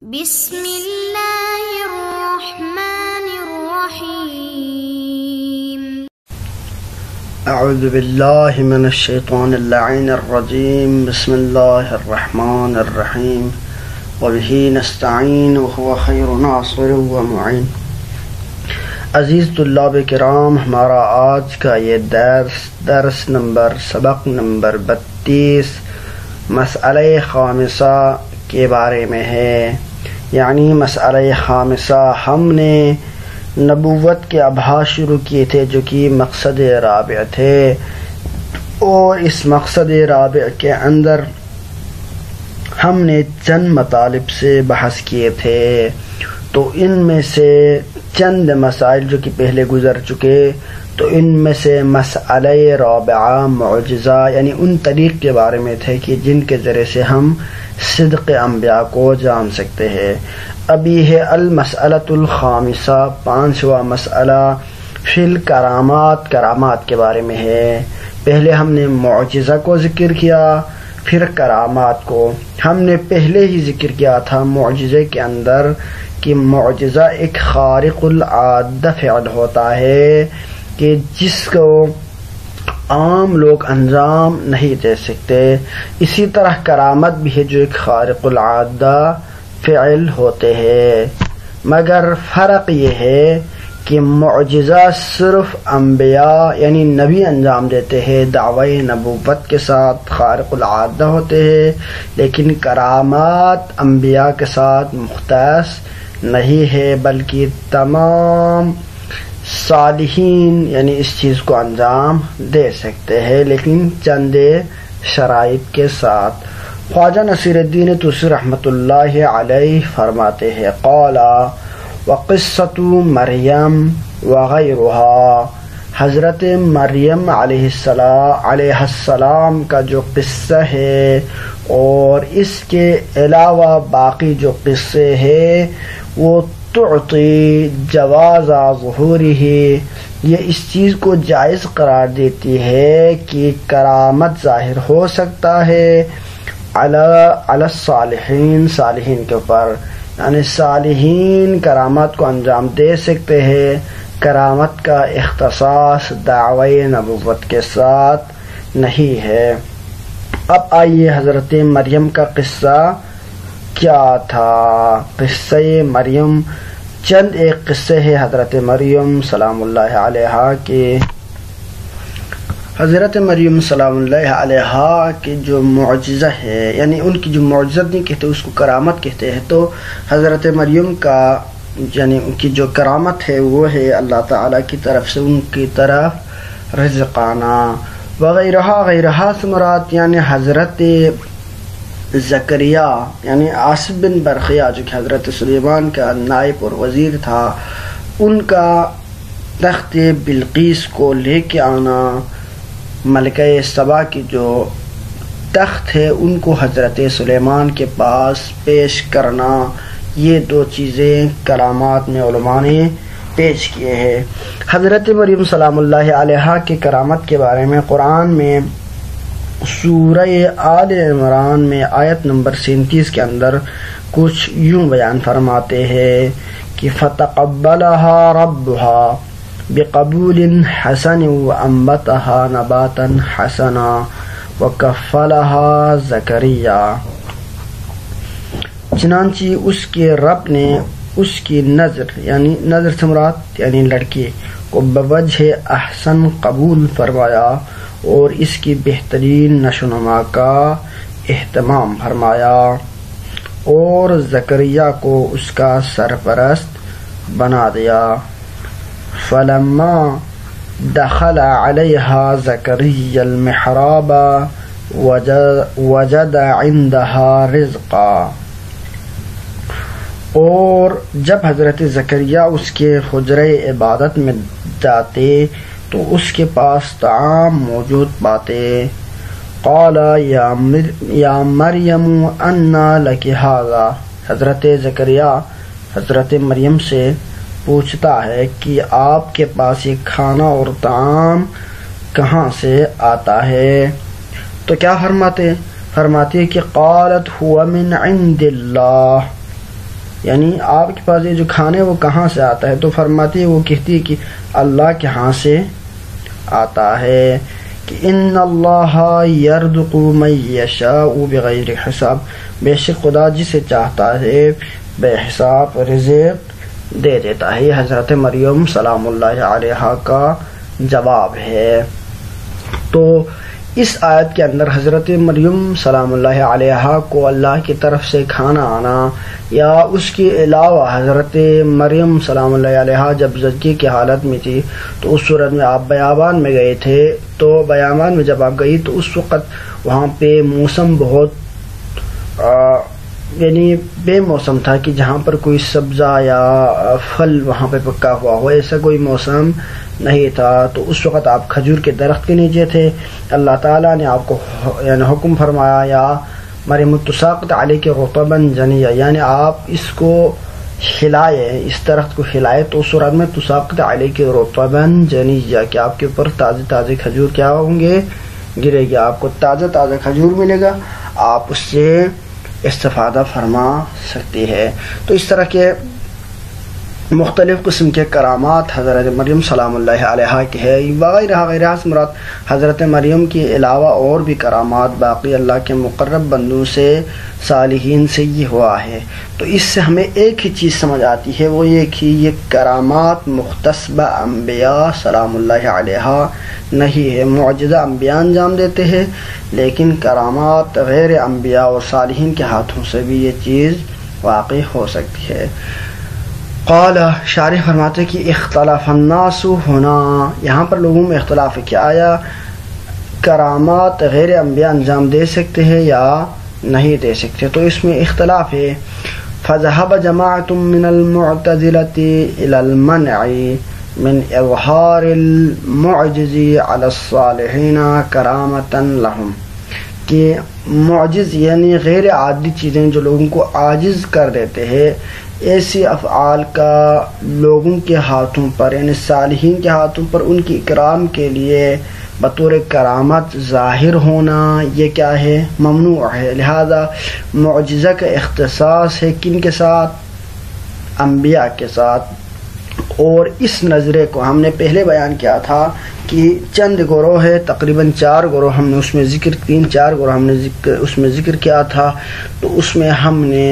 بسم اللہ الرحمن الرحیم اعوذ باللہ من الشیطان اللعین الرجیم بسم اللہ الرحمن الرحیم وبہ نستعین وهو خیر ناصر ومعین۔ عزیز طلاب کرام، ہمارا آج کا یہ سبق نمبر 32 مسئلہ خامسہ کے بارے میں ہے۔ یعنی مسئلہ خامسہ ہم نے نبوت کے ابحاث شروع کیے تھے جو کہ مقصد رابع تھے، اور اس مقصد رابع کے اندر ہم نے چند مطالب سے بحث کیے تھے۔ تو ان میں سے چند مسائل جو کہ پہلے گزر چکے، تو ان میں سے مسئلہ رابعہ معجزہ یعنی ان طریق کے بارے میں تھے کہ جن کے ذریعے سے ہم صدق انبیاء کو جان سکتے ہیں۔ ابھی ہے المسئلۃ الخامسہ، 5واں مسئلہ فی الکرامات، کرامات کے بارے میں ہے۔ پہلے ہم نے معجزہ کو ذکر کیا، پھر کرامات کو۔ ہم نے پہلے ہی ذکر کیا تھا معجزے کے اندر کہ معجزہ ایک خارق العادہ فعل ہوتا ہے کہ جس کو عام لوگ انجام نہیں دے سکتے۔ اسی طرح کرامت بھی ہے جو ایک خارق العادہ فعل ہوتے ہیں، مگر فرق یہ ہے کہ معجزہ صرف انبیاء یعنی نبی انجام دیتے ہیں، دعوی نبوت کے ساتھ خارق العادہ ہوتے ہیں، لیکن کرامات انبیاء کے ساتھ مختص نہیں ہے، بلکہ تمام صالحین یعنی اس چیز کو انجام دے سکتے ہیں، لیکن چند شرائط کے ساتھ۔ خواجہ نصیر الدین طوسی رحمۃ اللہ علیہ فرماتے ہیں قال وقصۃ مریم وغیرها، حضرت مریم علیہ السلام کا جو قصہ ہے اور اس کے علاوہ باقی جو قصے ہیں وہ تعطی جواز ظہورہ، یہ اس چیز کو جائز قرار دیتی ہے کہ کرامت ظاہر ہو سکتا ہے علی الصالحین، صالحین کے اوپر، یعنی صالحین کرامات کو انجام دے سکتے ہیں۔ کرامت کا اختصاص دعوی نبوت کے ساتھ نہیں ہے۔ اب آئیے حضرت مریم کا قصہ کیا تھا۔ قصہ مریم، چند ایک قصے ہیں حضرت مریم سلام اللہ علیہا کے۔ حضرت مریم سلام اللہ علیہا کے جو معجزہ ہے، یعنی ان کی جو معجزت نہیں کہتے، اس کو کرامت کہتے ہیں۔ تو حضرت مریم کا یعنی ان کی جو کرامت ہے وہ ہے اللہ تعالیٰ کی طرف سے ان کی طرف رزقانہ وغیرہ سے مراد یعنی حضرت زکریا یعنی آصف بن برقیہ جو کہ حضرت سلیمان کا نائب اور وزیر تھا، ان کا تخت بلقیس کو لے کے آنا، ملکہ سبا کی جو تخت ہے ان کو حضرت سلیمان کے پاس پیش کرنا، یہ دو چیزیں کرامات میں علماء نے پیش کیے ہیں۔ حضرت مریم سلام اللہ علیہا کے کرامت کے بارے میں قرآن میں سورہ آل عمران میں آیت نمبر 37 کے اندر کچھ یوں بیان فرماتے ہیں کہ فتقبلها ربها بقبول حسن وانبتها نباتا حسنا وکفلها زکریا، چنانچہ اس کے رب نے اس کی نظر یعنی نظر سے مراد یعنی لڑکی کو بوجہ احسن قبول فرمایا اور اس کی بہترین نشو و نما کا اہتمام فرمایا، اور زکریا کو اس کا سرپرست بنا دیا۔ فلما دخل علیہا زکریا المحراب وجد عندها رزقا، اور جب حضرت زکریا اس کے حجرہ عبادت میں جاتے تو اس کے پاس طعام موجود پاتے۔ قال یا مریم انا لک ھذا، حضرت زکریا حضرت مریم سے پوچھتا ہے کہ آپ کے پاس یہ کھانا اور طعام کہاں سے آتا ہے؟ تو کیا فرماتے کہ قالت هو من عند اللہ، یعنی آپ کے پاس یہ جو کھانا ہے وہ کہاں سے آتا ہے؟ تو فرماتی ہے، وہ کہتی ہے کہ اللہ کے ہاں سے آتا ہے، کہ ان اللہ یرزق من یشاء بغیر حساب، بے شک خدا جسے چاہتا ہے بے حساب رزق دے دیتا ہے۔ یہ حضرت مریم سلام اللہ علیہا کا جواب ہے۔ تو اس آیت کے اندر حضرت مریم سلام اللہ علیہا کو اللہ کی طرف سے کھانا آنا، یا اس کے علاوہ حضرت مریم سلام اللہ علیہا جب زچگی کی حالت میں تھی تو اس صورت میں آپ بیابان میں گئے تھے، تو بیابان میں جب آپ گئی تو اس وقت وہاں پہ موسم بہت یعنی بے موسم تھا، کہ جہاں پر کوئی سبزہ یا پھل وہاں پہ پکا ہوا ہو، ایسا کوئی موسم نہیں تھا۔ تو اس وقت آپ کھجور کے درخت کے نیچے تھے، اللہ تعالیٰ نے آپ کو یعنی حکم فرمایا، یا مریم تساقط علیک رطبا جنیا، یعنی آپ اس کو ہلائے، اس درخت کو ہلائے، تو اس صورت میں تساقط علیک رطبا جنیا، کہ آپ کے اوپر تازے تازے کھجور کیا ہوں گے؟ گرے گا، آپ کو تازہ تازہ کھجور ملے گا، آپ اس سے استفادہ فرما سکتی ہے۔ تو اس طرح کے مختلف قسم کے کرامات حضرت مریم سلام اللہ علیہا کے ہے، وغیرہ وغیرہ سے مراد حضرت مریم کے علاوہ اور بھی کرامات باقی اللہ کے مقرب بندوں سے، صالحین سے یہ ہوا ہے۔ تو اس سے ہمیں ایک ہی چیز سمجھ آتی ہے، وہ یہ کہ یہ کرامات مختص انبیاء سلام اللہ علیہا نہیں ہے۔ معجزہ انبیاء انجام دیتے ہیں، لیکن کرامات غیر انبیاء اور صالحین کے ہاتھوں سے بھی یہ چیز واقع ہو سکتی ہے۔ قال شارح فرماتے کہ اختلاف الناس ہونا، یہاں پر لوگوں میں اختلاف ہے، کیا آیا کرامات غیر انبیاء انجام دے سکتے ہیں یا نہیں دے سکتے؟ تو اس میں اختلاف ہے۔ فذهب جماعة من المعتزلة إلى المنع من اظہار المعجز على الصالحین کرامة لهم، کہ معجز یعنی غیر عادی چیزیں جو لوگوں کو عاجز کر دیتے ہیں، ایسی افعال کا لوگوں کے ہاتھوں پر یعنی صالحین کے ہاتھوں پر ان کی اکرام کے لیے بطور کرامت ظاہر ہونا، یہ کیا ہے؟ ممنوع ہے۔ لہذا معجزہ کا اختصاص ہے کن کے ساتھ؟ انبیاء کے ساتھ۔ اور اس نظرے کو ہم نے پہلے بیان کیا تھا کہ چند گروہ ہے، تقریباً 4 گروہ ہم نے اس میں ذکر، 3-4 گروہ ہم نے اس میں ذکر کیا تھا۔ تو اس میں ہم نے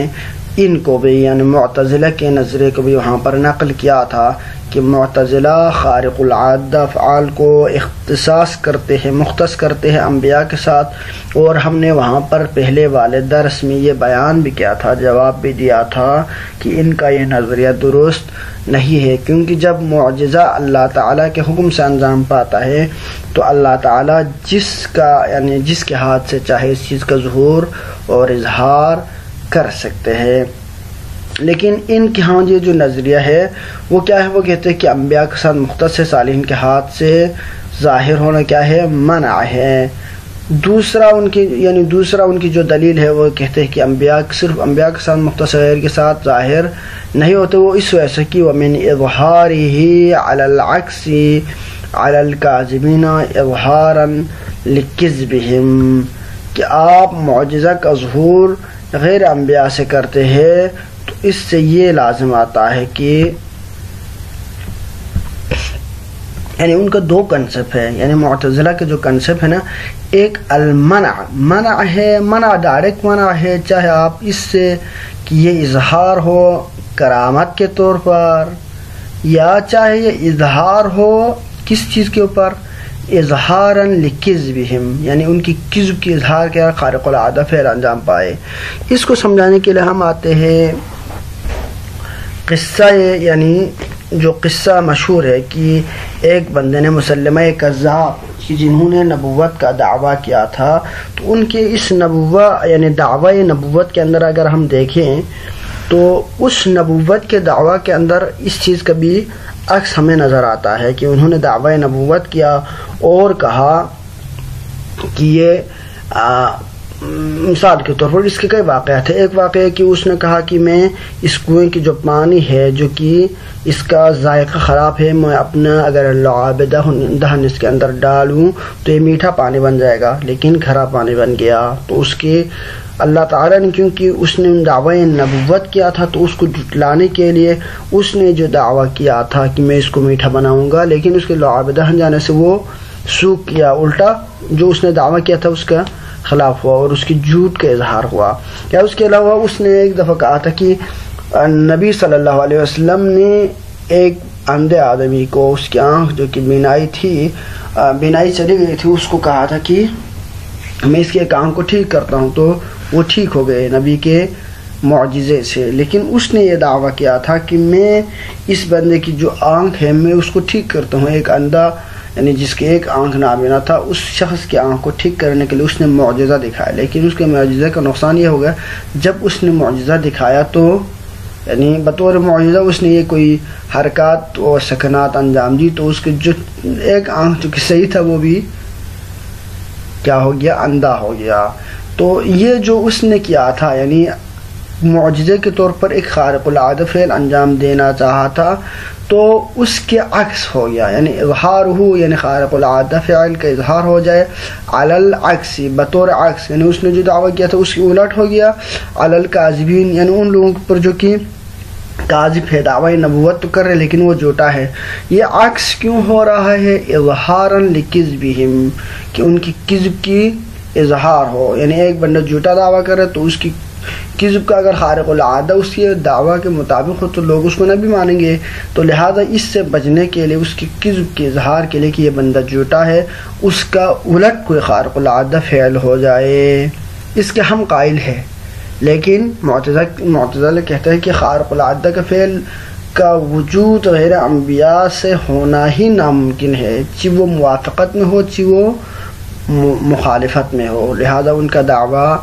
ان کو بھی یعنی معتزلہ کے نظرے کو بھی وہاں پر نقل کیا تھا، کہ معتزلہ خارق العادہ افعال کو اختصاص کرتے ہیں، مختص کرتے ہیں انبیاء کے ساتھ۔ اور ہم نے وہاں پر پہلے والے درس میں یہ بیان بھی کیا تھا، جواب بھی دیا تھا کہ ان کا یہ نظریہ درست نہیں ہے، کیونکہ جب معجزہ اللہ تعالیٰ کے حکم سے انجام پاتا ہے تو اللہ تعالیٰ جس کے ہاتھ سے چاہے اس چیز کا ظہور اور اظہار کر سکتے ہیں۔ لیکن ان کے ہاں یہ جو نظریہ ہے وہ کیا ہے؟ وہ کہتے ہیں کہ انبیاء کے ساتھ مختص صالحین کے ہاتھ سے ظاہر ہونا کیا ہے؟ منع ہے۔ دوسرا ان کی جو دلیل ہے وہ کہتے ہیں کہ صرف انبیاء کے ساتھ مختص غیر کے ساتھ ظاہر نہیں ہوتے، وہ اس وجہ سے کہ ومن اظہارہ علی العکس علی الکاذبین اظہارا لکذبہم، کہ آپ معجزہ کا ظہور غیر انبیاء سے کرتے ہیں، تو اس سے یہ لازم آتا ہے کہ یعنی ان کا 2 کنسپٹ ہے، یعنی معتزلہ کے جو کنسپٹ ہے نا، ایک منع ہے، منع ڈائریکٹ منع ہے، چاہے آپ اس سے کہ یہ اظہار ہو کرامت کے طور پر، یا چاہے یہ اظہار ہو کس چیز کے اوپر؟ اظہارا لکذبہم، یعنی ان کی کذب کی اظہار کیا خارق العادہ فعل انجام پائے۔ اس کو سمجھانے کے لیے ہم آتے ہیں قصہ، یعنی جو قصہ مشہور ہے کہ ایک بندے نے مسلمہ کذاب کہ جنہوں نے نبوت کا دعویٰ کیا تھا، تو ان کے اس یعنی دعوی نبوت کے اندر اگر ہم دیکھیں تو اس نبوت کے دعویٰ کے اندر اس چیز کا بھی عکس ہمیں نظر آتا ہے کہ انہوں نے دعوی نبوت کیا اور کہا کہ یہ مثال کے طور پر اس کے کئی واقعات ہیں۔ ایک واقعہ ہے کہ اس نے کہا کہ میں اس کنویں کی جو پانی ہے جو کہ اس کا ذائقہ خراب ہے، میں اپنا اگر لعاب دہن اس کے اندر ڈالوں تو یہ میٹھا پانی بن جائے گا، لیکن کھرا پانی بن گیا۔ تو اس کے اللہ تعالیٰ نے کیونکہ اس نے دعوی نبوت کیا تھا تو اس کو جھٹلانے کے لیے اس نے جو دعویٰ کیا تھا کہ میں اس کو میٹھا بناؤں گا، لیکن اس کے لعابدہ جانے سے وہ سوکھ کیا، الٹا جو اس نے دعویٰ کیا تھا اس کا خلاف ہوا اور اس کی جھوٹ کا اظہار ہوا۔ کیا اس کے علاوہ اس نے ایک دفعہ کہا تھا کہ نبی صلی اللہ علیہ وسلم نے ایک اندھے آدمی کو اس کی آنکھ جو کہ بینائی چلی گئی تھی اس کو کہا تھا کہ میں اس کی ایک آنکھ کو ٹھیک کرتا ہوں، تو وہ ٹھیک ہو گئے نبی کے معجزے سے۔ لیکن اس نے یہ دعویٰ کیا تھا کہ میں اس بندے کی جو آنکھ ہے میں اس کو ٹھیک کرتا ہوں، ایک اندھا یعنی جس کی ایک آنکھ نابینا تھا اس شخص کی آنکھ کو ٹھیک کرنے کے لیے اس نے معجزہ دکھایا، لیکن اس کے معجزے کا نقصان یہ ہو گیا جب اس نے معجزہ دکھایا تو یعنی بطور معجزہ اس نے یہ کوئی حرکات اور سکنات انجام دی تو اس کے جو ایک آنکھ جو کہ صحیح تھا وہ بھی کیا ہو گیا، اندھا ہو گیا۔ تو یہ جو اس نے کیا تھا یعنی معجزے کے طور پر ایک خارق العادہ فعل انجام دینا چاہا تھا تو اس کے عکس ہو گیا، یعنی اظہار ہو یعنی خارق العادہ فعل کا اظہار ہو جائے، علی العکس بطور عکس یعنی اس نے جو دعویٰ کیا تھا اس کی الٹ ہو گیا، علی الکاذبین یعنی ان لوگوں پر جو کہ کاذب ہے، دعوی نبوت تو کر رہے لیکن وہ جھوٹا ہے۔ یہ عکس کیوں ہو رہا ہے؟ اظہارا لکذبہم کہ ان کی کذب کی اظہار ہو، یعنی ایک بندہ جھوٹا دعویٰ کر رہا ہے تو اس کی کذب کا اگر خارق العادہ اس کے دعویٰ کے مطابق ہو تو لوگ اس کو نہ بھی مانیں گے، تو لہٰذا اس سے بچنے کے لیے اس کی کذب کے اظہار کے لیے کہ یہ بندہ جھوٹا ہے اس کا الٹ کوئی خارق العادہ فعل ہو جائے، اس کے ہم قائل ہیں۔ لیکن معتزلہ کہتے ہیں کہ خارق العادہ کا فعل کا وجود غیر انبیاء سے ہونا ہی ناممکن ہے، چاہے وہ موافقت میں ہو چاہے وہ مخالفت میں ہو، لہذا ان کا دعویٰ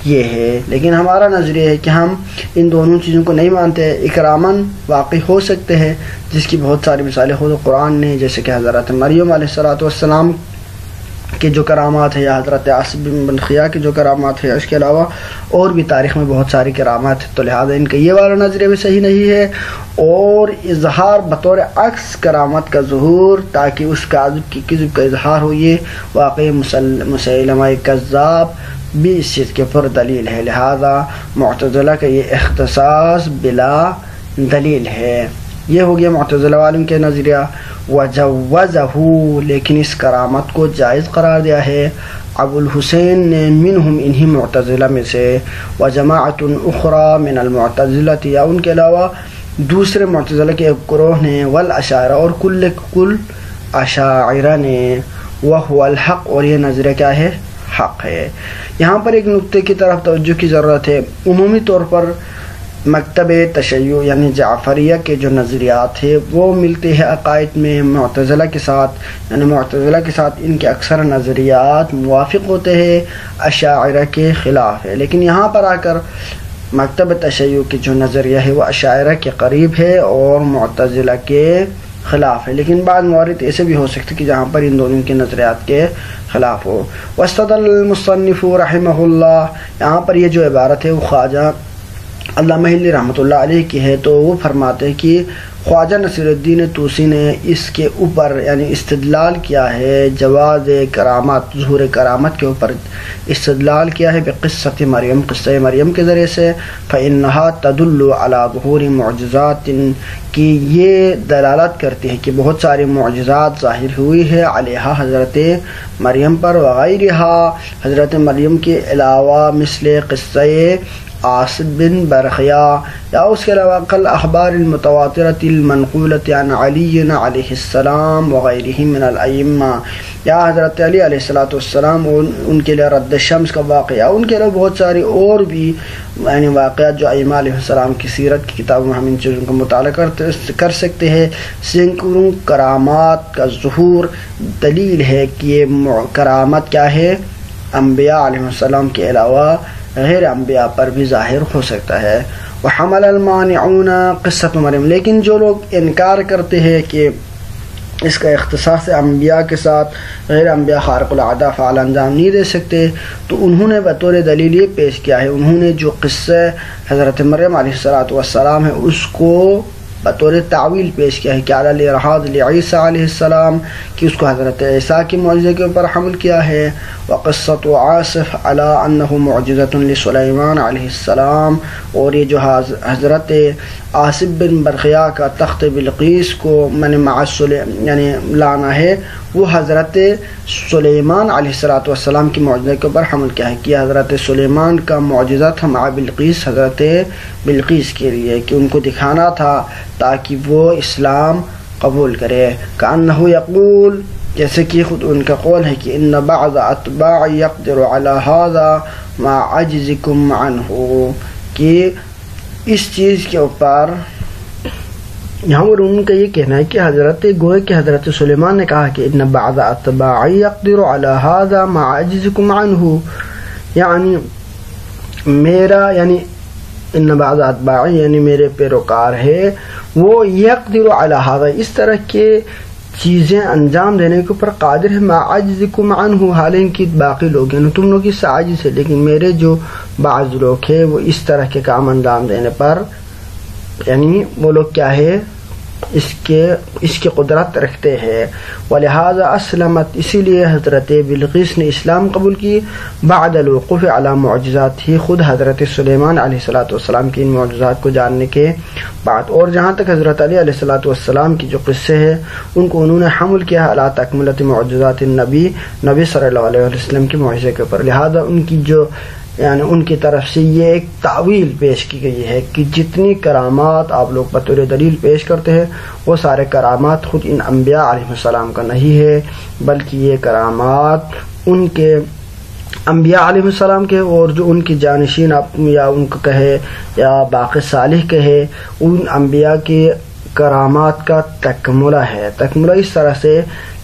یہ ہے۔ لیکن ہمارا نظریہ ہے کہ ہم ان دونوں چیزوں کو نہیں مانتے ہیں، اکراماً واقع ہو سکتے ہیں جس کی بہت ساری مثالیں خود قرآن نے، جیسے کہ حضرت مریم علیہ السلام کے جو کرامات ہیں یا حضرت عاصم بن خیا کے جو کرامات ہیں، اس کے علاوہ اور بھی تاریخ میں بہت ساری کرامات ہیں، تو لہذا ان کا یہ والا نظریہ بھی صحیح نہیں ہے، اور اظہار بطور عکس کرامت کا ظہور تاکہ اس کاذب کی کذب کا اظہار ہو، یہ واقعی مسیلمہ کذاب بھی اس چیز کے پر دلیل ہے، لہذا معتزلہ کا یہ اختصاص بلا دلیل ہے۔ یہ ہو گیا معتزلہ والوں کے نظریہ۔ وجوزہ لیکن اس کرامت کو جائز قرار دیا ہے ابو الحسین نے منہم انہی معتزلہ میں سے، وجماعت اخرى من المعتزلہ یا ان کے علاوہ دوسرے معتزلہ کے ایک گروہ نے، والاشاعرہ اور کل اشاعرہ نے، وہو الحق اور یہ نظریہ کیا ہے؟ حق ہے۔ یہاں پر ایک نقطے کی طرف توجہ کی ضرورت ہے۔ عمومی طور پر مکتب تشیع یعنی جعفریہ کے جو نظریات ہیں وہ ملتے ہیں عقائد میں معتزلہ کے ساتھ، یعنی معتزلہ کے ساتھ ان کے اکثر نظریات موافق ہوتے ہیں، اشاعرہ کے خلاف ہے۔ لیکن یہاں پر آ کر مکتب تشیع کی جو نظریہ ہے وہ اشاعرہ کے قریب ہے اور معتزلہ کے خلاف ہے، لیکن بعض موارد ایسے بھی ہو سکتے کہ جہاں پر ان دونوں کے نظریات کے خلاف ہو۔ واستدل المصنف رحمہ اللہ، یہاں پر یہ جو عبارت ہے وہ خواجہ علامہ ہندی رحمۃ اللہ علیہ کی ہے، تو وہ فرماتے ہیں کہ خواجہ نصیر الدین طوسی نے اس کے اوپر یعنی استدلال کیا ہے، جواز کرامات، ظہور کرامت کے اوپر استدلال کیا ہے بقصۃ مریم، قصہ مریم کے ذریعے سے، فإنها تدل على ظہور معجزات، کہ یہ دلالت کرتی ہے کہ بہت سارے معجزات ظاہر ہوئی ہے علیہا حضرت مریم پر، وغیرہا حضرت مریم کے علاوہ مثل قصہ عاصم بن برخیا یا اس کے علاوہ کل اخبار المتواترۃ المنقولۃ عن علی علیہ السلام وغیرہ من الائمہ، یا حضرت علی علیہ السلام ان کے لیے رد شمس کا واقعہ، ان کے علاوہ بہت ساری اور بھی یعنی واقعات جو ائمہ علیہ السلام کی سیرت کی کتابوں میں ہم ان چیزوں کا مطالعہ کر سکتے ہیں۔ سینکڑوں کرامات کا ظہور دلیل ہے کہ یہ کرامت کیا ہے، انبیاء علیہ السلام کے علاوہ غیر انبیاء پر بھی ظاہر ہو سکتا ہے۔ وحمل المانعون قصۃ مریم، لیکن جو لوگ انکار کرتے ہیں کہ اس کا اختصاص انبیاء کے ساتھ غیر انبیاء خارق العادہ افعال انجام نہیں دے سکتے، تو انہوں نے بطور دلیل یہ پیش کیا ہے، انہوں نے جو قصہ حضرت مریم علیہ السلام ہے اس کو بطور تعویل پیش کیا ہے کہ علی رحاض عیسیٰ علیہ السلام کہ اس کو حضرت عیسیٰ کے معجزے کے اوپر حمل کیا ہے. وقصۃ عاصف علی انہ معجزۃ لسلیمان علیہ السلام، اور یہ جو حضرت عاصف بن برقیہ کا تخت بلقیس کو میں نے یعنی لانا ہے، وہ حضرت سلیمان علیہ السلام کی معجزے کے اوپر حمل کیا ہے کہ حضرت سلیمان کا معجزہ تھا مع بلقیس، حضرت بلقیس کے لیے کہ ان کو دکھانا تھا تاکہ وہ اسلام قبول کرے. کأنہ یقول، جیسے کہ خود ان کا قول ہے کہ ان بعض اتباع یقدر علی ھذا مع عجزکم عنہ، کہ اس چیز کے اوپر یہاں پر ان کا یہ کہنا ہے کہ گوئے کہ حضرت سلیمان نے کہا کہ ان بعض اتباع یقدر علی ھذا مع عجزکم عنہ، یعنی میرا ان بعض اتباع یعنی میرے پیروکار ہے وہ یقدر علی ھذا اس طرح کے چیزیں انجام دینے کے اوپر قادر ہے مع عجزکم عنہ، حالانکہ باقی لوگ ہیں تم لوگ اس سے عاجز ہے، لیکن میرے جو بعض لوگ ہیں وہ اس طرح کے کام انجام دینے پر یعنی وہ لوگ کیا ہے اس کی قدرت رکھتے ہیں. ولہذا اسلمت، اسی لیے حضرت بلقیس نے اسلام قبول کی بعد الوقوف علی معجزات ہی، خود حضرت سلیمان علیہ السلام کی ان معجزات کو جاننے کے بعد. اور جہاں تک حضرت علی علیہ السلام کی جو قصے ہیں ان کو انہوں نے حمل کیا علی تکملۃ معجزات نبی صلی اللہ علیہ وسلم کے معجزے کے اوپر، لہذا ان کی جو ان کی طرف سے یہ ایک تعویل پیش کی گئی ہے کہ جتنی کرامات آپ لوگ بطور دلیل پیش کرتے ہیں وہ سارے کرامات خود ان انبیاء علیہ السلام کا نہیں ہے، بلکہ یہ کرامات ان کے انبیاء علیہ السلام کے اور جو ان کی جانشین یا ان کو کہے یا باقی صالح کہے ان انبیاء کی کرامات کا تکملہ ہے. تکملہ اس طرح سے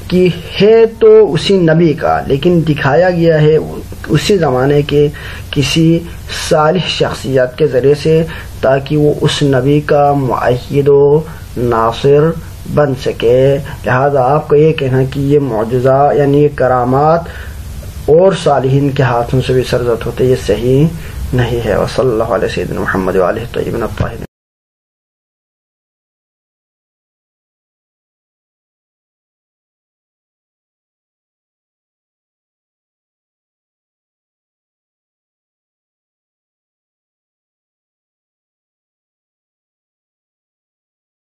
کہ ہے تو اسی نبی کا، لیکن دکھایا گیا ہے اسی زمانے کے کسی صالح شخصیت کے ذریعے سے تاکہ وہ اس نبی کا مؤید و ناصر بن سکے. لہذا آپ کا یہ کہنا کہ یہ معجزہ یعنی یہ کرامات اور صالحین کے ہاتھوں سے بھی سرزد ہوتے، یہ صحیح نہیں ہے. وصلی اللہ علیہ سیدنا محمد وآلہ الطیبین الطاہرین.